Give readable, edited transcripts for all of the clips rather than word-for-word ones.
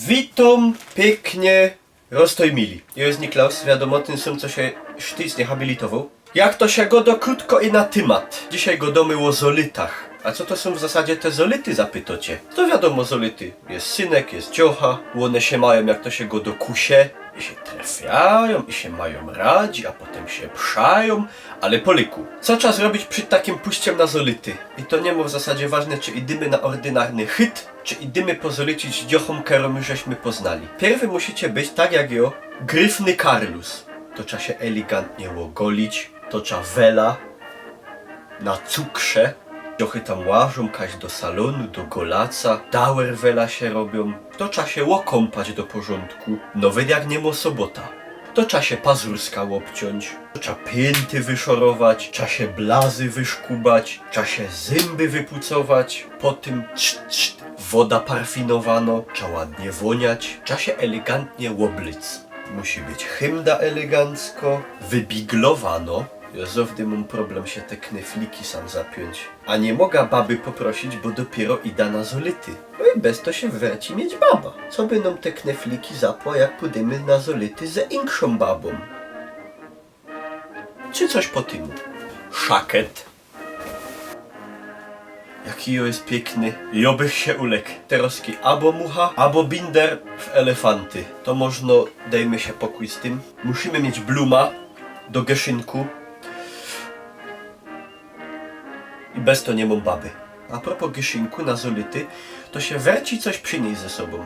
Witam pięknie roztojmili. Ja jest Niklaus, wiadomo, ten sam co się sztyc nie habilitował. Jak to się godo krótko i na temat. Dzisiaj godomy o zolitach. A co to są w zasadzie te zolity, zapytacie? To wiadomo, zolity. Jest synek, jest dziocha. One się mają, jak to się go dokusie. I się trafiają, i się mają radzi, a potem się przają. Ale poliku, co trzeba zrobić przed takim pójściem na zolity? I to nie ma w zasadzie ważne, czy idymy na ordynarny chyt, czy idymy pozolicić dziochom, którą żeśmy poznali. Pierwy musicie być tak jak jo, gryfny Karlus. To trzeba się elegantnie łogolić, to trzeba wela na cukrze. Dziochy tam łażą, kaś do salonu, do golaca, dauer wela się robią. To trzeba się łokąpać do porządku, nawet jak nie ma sobota. To trzeba się pazurska łopciąć, to trzeba pięty wyszorować, trzeba się blazy wyszkubać, trzeba się zęby wypucować, po tym woda parfinowano, trzeba ładnie woniać, trzeba się elegantnie łoblic. Musi być hymda elegancko, wybiglowano. Ja zawsze mam problem się te knefliki sam zapiąć. A nie mogę baby poprosić, bo dopiero ida na zolity. No i bez to się wreci mieć baba. Co by nam te knefliki zapła, jak pójdziemy na zolity ze inkszą babą? Czy coś po tym? Szaket. Jaki jo jest piękny. Jo bych się uległ. Teroski albo mucha, albo binder w elefanty. To można, dajmy się pokój z tym. Musimy mieć bluma do geszynku. I bez to nie mam baby. A propos geszynku na zolity, to się werci coś przynieść ze sobą.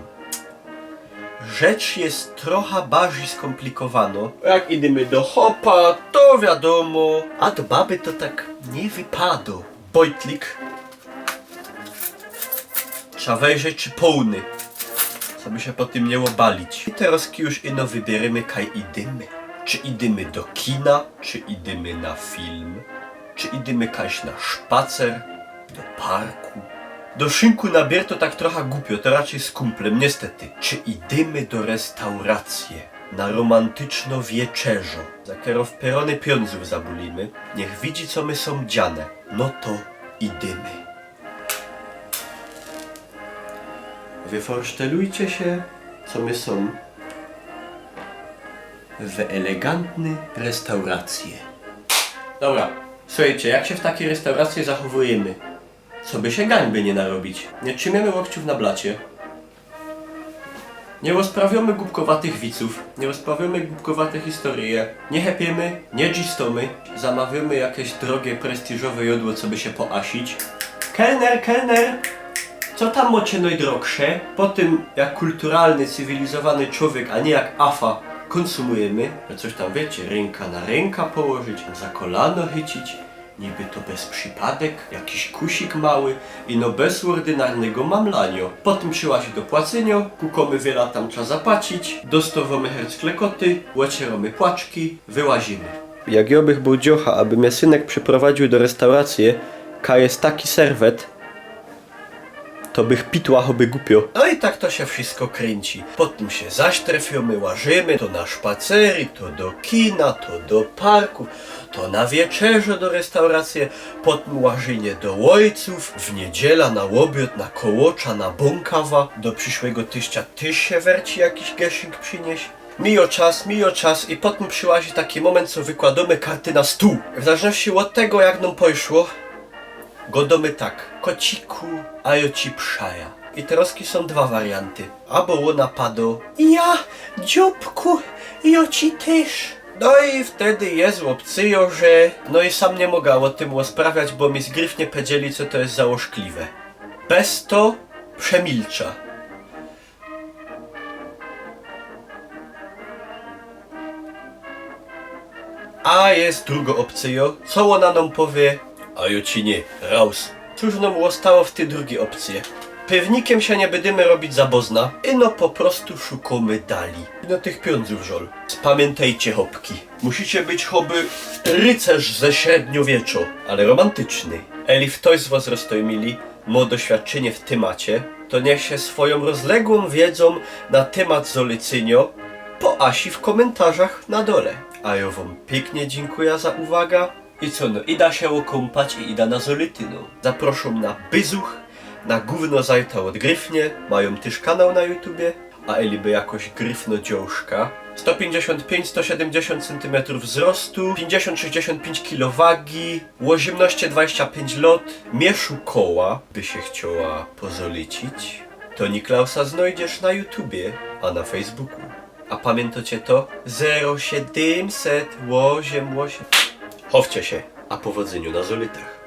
Rzecz jest trochę bardziej skomplikowana. Jak idziemy do hopa, to wiadomo. A do baby to tak nie wypada. Bojtlik. Trzeba wejrzeć, czy pełny. Co by się po tym nie obalić. I teraz już ino wybierzemy, kaj idymy. Czy idymy do kina, czy idymy na film. Czy idymy kaś na szpacer, do parku. Do szynku na bier to tak trochę głupio, to raczej z kumplem, niestety. Czy idymy do restauracji, na romantyczno wieczerzo, za którą w perony piądzów zabulimy, niech widzi co my są dziane, no to idymy. Wyforsztelujcie się, co my są w elegantny restauracje. Dobra. Słuchajcie, jak się w takiej restauracji zachowujemy? Co by się gańby nie narobić? Nie trzymiemy łokciów na blacie. Nie rozprawiamy głupkowatych widzów. Nie rozprawiamy głupkowate historie. Nie hepiemy, nie gistomy. Zamawiamy jakieś drogie, prestiżowe jodło, co by się poasić. Kelner, kelner! Co tam macie najdrogsze? Po tym, jak kulturalny, cywilizowany człowiek, a nie jak afa, konsumujemy, że coś tam wiecie, ręka na ręka położyć, za kolano chycić, niby to bez przypadek, jakiś kusik mały i no bez ordynarnego mamlanio. Potem przyłazi do płacenio, kukomy wiele tam trzeba zapłacić, dostawamy hercklekoty, łecieromy płaczki, wyłazimy. Jak ja bych był dziocha, aby mnie synek przyprowadził do restauracji, ka jest taki serwet, to bych pitła choby głupio. No i tak to się wszystko kręci. Potem się zaśtrefiamy, łażymy, to na szpacery, to do kina, to do parku, to na wieczerze do restauracji, potem łażynie do ojców, w niedziela na łobiot, na kołocza, na bąkawa, do przyszłego tyścia tyś się werci jakiś geszynk przynieść. Mijo czas i potem przyłazi taki moment, co wykładamy karty na stół. W zależności od tego, jak nam poszło, godomy tak, kociku, a jo ci przaja. I teroski są dwa warianty. Albo łona pado, ja, dzióbku, jo ci też. No i wtedy jest opcja, że no i sam nie mogę o tym rozprawiać, bo mi zgryfnie powiedzieli, co to jest założkliwe. Bez to przemilcza. A jest druga opcja, co ona nam powie, a jo ci nie, raus. Cóż nam zostało w tej drugiej opcji? Pewnikiem się nie będziemy robić zabozna, no po prostu szukamy dali. No tych piądzów żol. Spamiętajcie hopki. Musicie być choby rycerz ze średniowiecza, ale romantyczny. Eli ktoś z was roztojmili, ma doświadczenie w temacie, to niech się swoją rozległą wiedzą na temat zolicynio poasi w komentarzach na dole. A ja wam pięknie dziękuję za uwagę. I co no, ida się okąpać i ida na zolityno. Zaproszą na byzuch, na gówno zajta od Gryfnie, mają też kanał na YouTubie. a eliby jakoś gryfno dziążka. 155-170 cm wzrostu, 50-65 kg wagi, łożimność 25 lot, mieszu koła, by się chciała pozolicić, to Niklausa znajdziesz na YouTubie, a na Facebooku. A pamiętacie to? 0700 8. Chowcie się, a powodzeniu na zolitach.